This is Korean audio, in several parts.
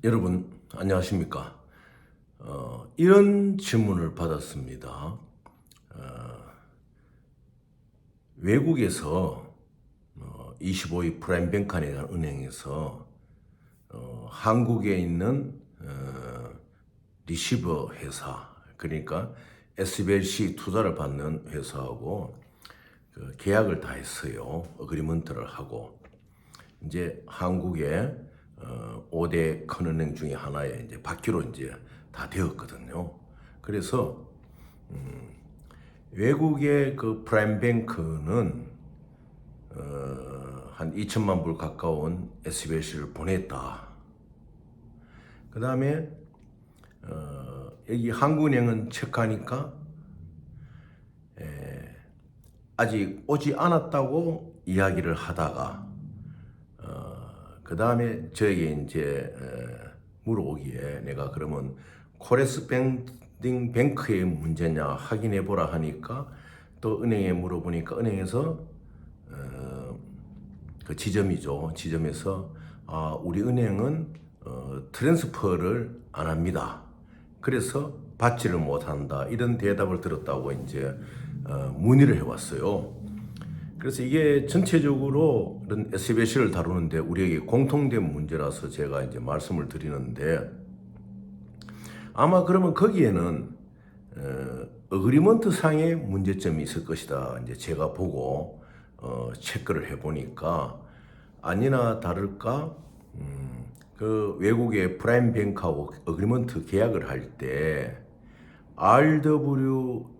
여러분 안녕하십니까? 이런 질문을 받았습니다. 외국에서 25위 프라임뱅크라는 은행에서 한국에 있는 리시버 회사, 그러니까 SBLC 투자를 받는 회사하고 그 계약을 다 했어요. 어그리먼트를 하고 이제 한국의 5대 큰 은행 중에 하나에 이제 받기로 이제 다 되었거든요. 그래서 외국의 그 프라임뱅크는 한 2천만 불 가까운 SBLC를 보냈다. 그 다음에 여기 한국은행은 체크하니까 아직 오지 않았다고 이야기를 하다가 그 다음에 저에게 이제 물어오기에 내가 그러면 코레스펜딩 뱅크의 문제냐 확인해 보라 하니까 또 은행에 물어보니까 은행에서 그 지점이죠. 지점에서 우리 은행은 트랜스퍼를 안 합니다. 그래서 받지를 못한다. 이런 대답을 들었다고 이제 문의를 해왔어요. 그래서 이게 전체적으로 이런 SBLC를 다루는데 우리에게 공통된 문제라서 제가 이제 말씀을 드리는데, 아마 그러면 거기에는 어그리먼트 상의 문제점이 있을 것이다. 이제 제가 보고 체크를 해보니까 아니나 다를까 그 외국의 프라임 뱅크하고 어그리먼트 계약을 할 때 RWA를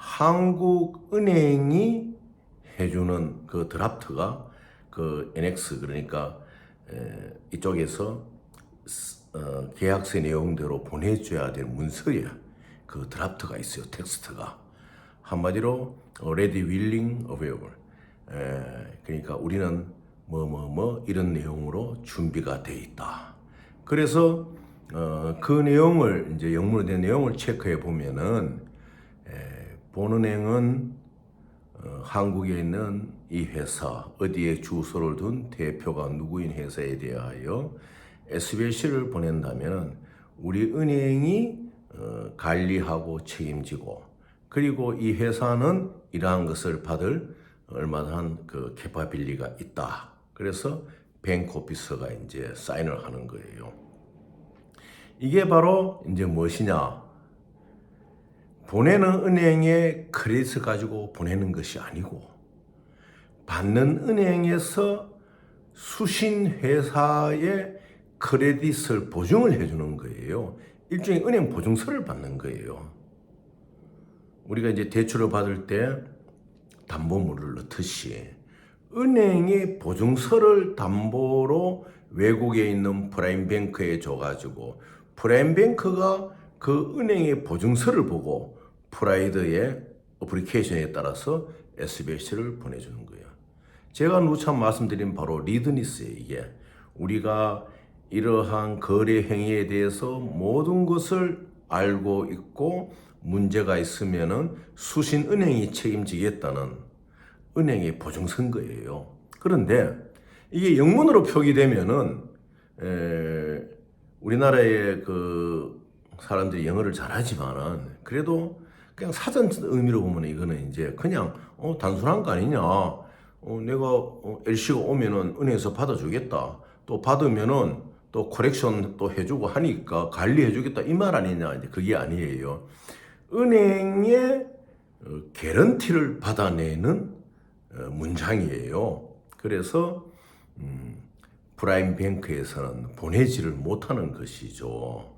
한국은행이 해주는 그 드라프트가 그 NX, 그러니까 이쪽에서 계약서 내용대로 보내줘야 될 문서에 그 드라프트가 있어요. 텍스트가 한마디로 ready, willing, available. 그러니까 우리는 뭐 이런 내용으로 준비가 돼 있다. 그래서 그 내용을 이제 영문으로 된 내용을 체크해 보면은 본은행은 한국에 있는 이 회사 어디에 주소를 둔 대표가 누구인 회사에 대하여 SBLC를 보낸다면 우리 은행이 관리하고 책임지고, 그리고 이 회사는 이러한 것을 받을 얼마나 그 캐파빌리가 있다. 그래서 뱅크 오피서가 이제 사인을 하는 거예요. 이게 바로 이제 무엇이냐? 보내는 은행의 크레딧을 가지고 보내는 것이 아니고 받는 은행에서 수신 회사의 크레딧을 보증을 해주는 거예요. 일종의 은행 보증서를 받는 거예요. 우리가 이제 대출을 받을 때 담보물을 넣듯이 은행이 보증서를 담보로 외국에 있는 프라임뱅크에 줘가지고 프라임뱅크가 그 은행의 보증서를 보고 프라이드의 어플리케이션에 따라서 SBLC를 보내주는 거예요. 제가 누차 말씀드린 바로 리드니스예요. 이게 우리가 이러한 거래 행위에 대해서 모든 것을 알고 있고 문제가 있으면은 수신 은행이 책임지겠다는 은행의 보증서인 거예요. 그런데 이게 영문으로 표기되면은 우리나라의 그 사람들이 영어를 잘하지만은 그래도 그냥 사전 의미로 보면 이거는 이제 그냥 단순한 거 아니냐. 내가 LC가 오면은 은행에서 받아주겠다. 또 받으면은 또 코렉션 또 해주고 하니까 관리해주겠다 이 말 아니냐. 이제 그게 아니에요. 은행의 개런티를 받아내는 문장이에요. 그래서 프라임뱅크에서는 보내지를 못하는 것이죠.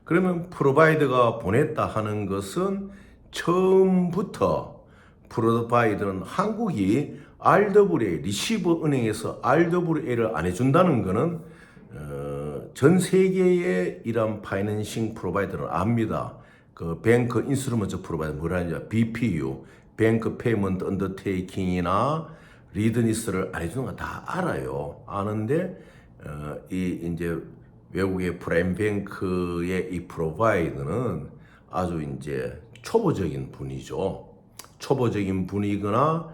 그러면 프로바이더가 보냈다 하는 것은 처음부터 프로바이더는 한국이 RWA, 리시버 은행에서 RWA를 안 해준다는 것은 전 세계의 이런 파이낸싱 프로바이더는 압니다. 그 뱅크 인스트루먼트 프로바이더 뭐라냐, BPU, 뱅크 페이먼트 언더테이킹이나 리드니스를 안 해주는 거 다 알아요. 아는데 이제 외국의 프라임뱅크의 이 프로바이더는 아주 이제 초보적인 분이죠. 초보적인 분이거나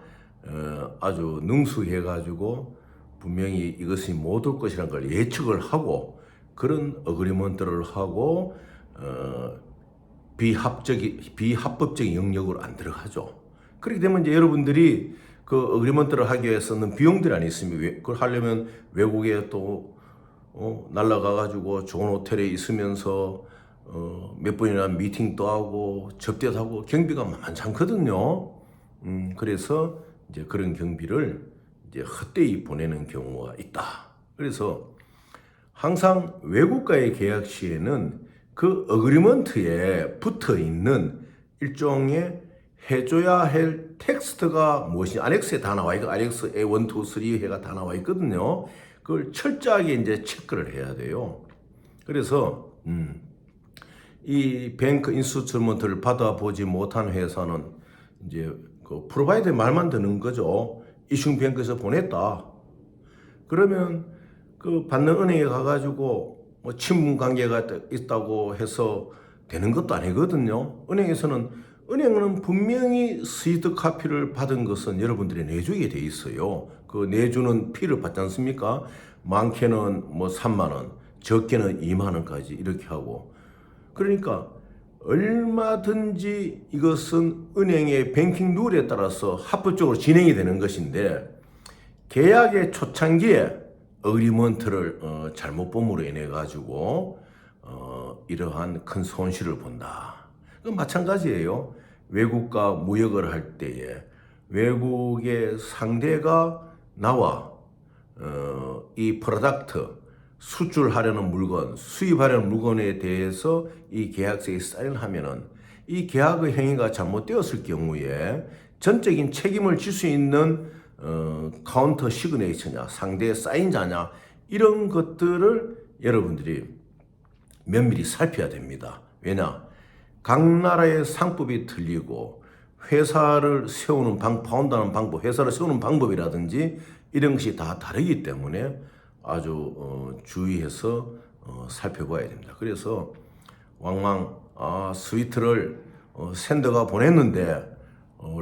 아주 능숙해가지고 분명히 이것이 못 올 것이라는 걸 예측을 하고 그런 어그리먼트를 하고 비합법적인 영역으로 안 들어가죠. 그렇게 되면 이제 여러분들이 그 어그리먼트를 하기 위해서는 비용들이 안 있습니다. 그걸 하려면 외국에 또 날라가가지고 좋은 호텔에 있으면서 몇 번이나 미팅도 하고 접대도 하고 경비가 만만찮거든요. 그래서 이제 그런 경비를 이제 헛되이 보내는 경우가 있다. 그래서 항상 외국과의 계약 시에는 그 어그리먼트에 붙어 있는 일종의 해줘야 할 텍스트가 무엇이 안엑스에 다 나와 있고 안엑스 A 1, 2, 3 해가 다 나와 있거든요. 그걸 철저하게 이제 체크를 해야 돼요. 그래서 이 뱅크 인스트루먼트를 받아보지 못한 회사는 이제 그 프로바이더의 말만 듣는 거죠. 이슝 뱅크에서 보냈다. 그러면 그 받는 은행에 가가지고 뭐 친분 관계가 있다고 해서 되는 것도 아니거든요. 은행은 분명히 스위트 카피를 받은 것은 여러분들이 내주게 돼 있어요. 그 내주는 피를 받지 않습니까? 많게는 뭐 3만 원, 적게는 2만 원까지 이렇게 하고. 그러니까 얼마든지 이것은 은행의 뱅킹 룰에 따라서 합법적으로 진행이 되는 것인데 계약의 초창기에 어그리먼트를 잘못 봄으로 인해 가지고 이러한 큰 손실을 본다. 그 마찬가지예요. 외국과 무역을 할 때에 외국의 상대가 나와 이 프로덕트 수출하려는 물건, 수입하려는 물건에 대해서 이 계약서에 사인을 하면은 이 계약의 행위가 잘못되었을 경우에 전적인 책임을 질 수 있는 카운터 시그네이처냐, 상대 사인자냐 이런 것들을 여러분들이 면밀히 살펴야 됩니다. 왜냐? 각 나라의 상법이 틀리고 회사를 세우는 파운드하는 방법, 회사를 세우는 방법이라든지 이런 것이 다 다르기 때문에 아주 주의해서 살펴봐야 됩니다. 그래서 왕왕 스위트를 샌더가 보냈는데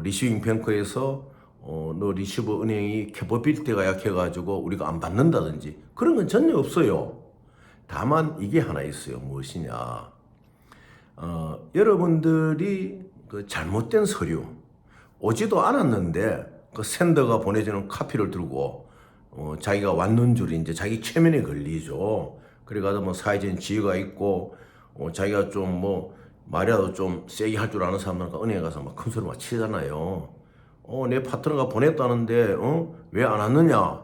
리시빙 뱅크에서 너 리시버 은행이 캐퍼빌티가 약해가지고 우리가 안 받는다든지 그런 건 전혀 없어요. 다만 이게 하나 있어요. 무엇이냐? 여러분들이 그 잘못된 서류 오지도 않았는데 그 샌더가 보내주는 카피를 들고 자기가 왔는 줄이 이제 자기 최면에 걸리죠. 그래가지고 뭐 사회적인 지위가 있고 자기가 좀 뭐 말이라도 좀 세게 할 줄 아는 사람들과 은행에 가서 막 큰 소리 막 치잖아요. 내 파트너가 보냈다는데 왜 안 왔느냐?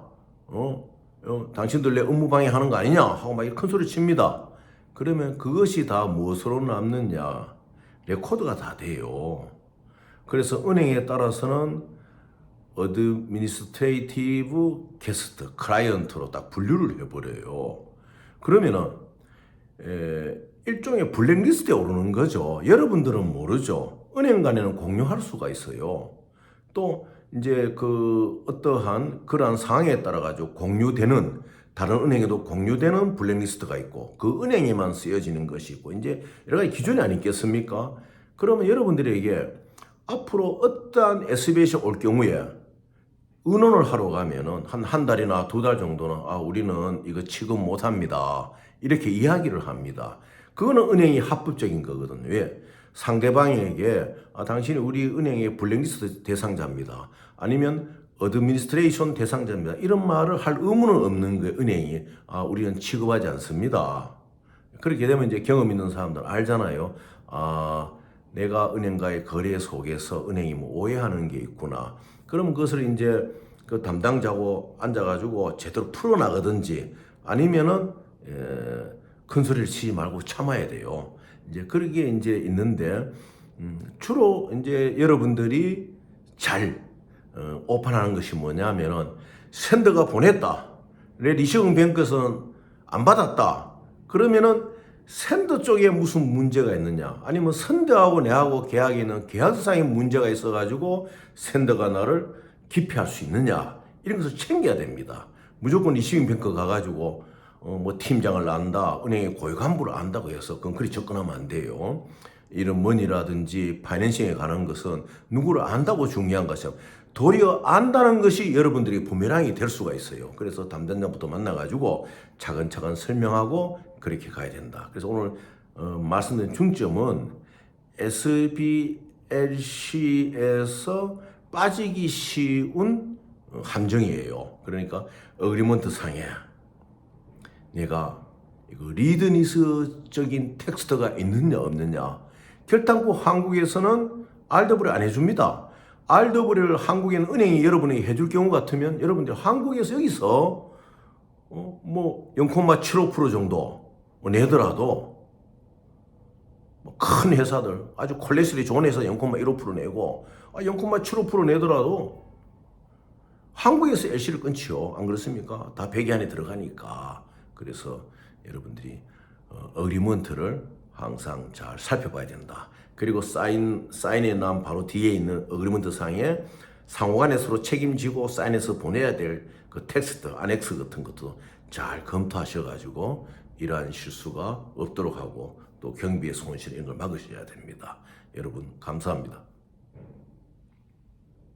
당신들 내 업무 방해하는 거 아니냐? 하고 막 큰 소리 칩니다. 그러면 그것이 다 무엇으로 남느냐? 레코드가 다 돼요. 그래서 은행에 따라서는 어드미니스트레이티브 게스트, 클라이언트로 딱 분류를 해버려요. 그러면은 일종의 블랙리스트에 오르는 거죠. 여러분들은 모르죠. 은행 간에는 공유할 수가 있어요. 또 이제 그 어떠한 그러한 상황에 따라 가지고 공유되는 다른 은행에도 공유되는 블랙리스트가 있고 그 은행에만 쓰여지는 것이 있고 이제 여러 가지 기준이 아니겠습니까? 그러면 여러분들에게 앞으로 어떠한 SBS에 올 경우에 의논을 하러 가면은 한 달이나 2달 정도는 우리는 이거 취급 못 합니다. 이렇게 이야기를 합니다. 그거는 은행이 합법적인 거거든요. 왜? 상대방에게 당신이 우리 은행의 블랙리스트 대상자입니다. 아니면 어드미니스트레이션 대상자입니다. 이런 말을 할 의무는 없는 거예요. 은행이 우리는 취급하지 않습니다. 그렇게 되면 이제 경험 있는 사람들 알잖아요. 내가 은행과의 거래 속에서 은행이 뭐 오해하는 게 있구나. 그러면 그것을 이제 그 담당자고 앉아가지고 제대로 풀어나가든지 아니면은 큰 소리를 치지 말고 참아야 돼요. 이제 그러게 이제 있는데 주로 이제 여러분들이 잘 오판하는 것이 뭐냐면은 샌더가 보냈다. 내 리시빙 뱅크에서는 안 받았다. 그러면은 샌더 쪽에 무슨 문제가 있느냐? 아니면 샌더하고 내하고 계약에는 계약상의 문제가 있어가지고 샌더가 나를 기피할 수 있느냐? 이런 것을 챙겨야 됩니다. 무조건 리시빙 뱅크 가가지고 뭐 팀장을 안다, 은행의 고위 간부를 안다고 해서 그건 그리 접근하면 안 돼요. 이런 머니라든지 파이낸싱에 관한 것은 누구를 안다고 중요한 것이야. 도리어 안다는 것이 여러분들이 부메랑이 될 수가 있어요. 그래서 담당자부터 만나가지고 차근차근 설명하고 그렇게 가야 된다. 그래서 오늘 말씀드린 중점은 SBLC에서 빠지기 쉬운 함정이에요. 그러니까 어그리먼트 상에 내가 이거 리드니스적인 텍스트가 있느냐 없느냐. 결단코 한국에서는 RW를 안 해줍니다. RW를 한국에는 은행이 여러분에게 해줄 경우 같으면 여러분들 한국에서 여기서 뭐 0.75% 정도 내더라도 큰 회사들 아주 콜레스테롤이 좋은 회사 0.15% 내고 0.75% 내더라도 한국에서 LC를 끊지요. 안 그렇습니까? 다 배기 안에 들어가니까. 그래서 여러분들이 어그리먼트를 항상 잘 살펴봐야 된다. 그리고 사인에 난 바로 뒤에 있는 어그리먼트 상에 상호간에 서로 책임지고 사인해서 보내야 될 그 텍스트, 안엑스 같은 것도 잘 검토하셔가지고 이러한 실수가 없도록 하고 또 경비의 손실 이런 걸 막으셔야 됩니다. 여러분 감사합니다.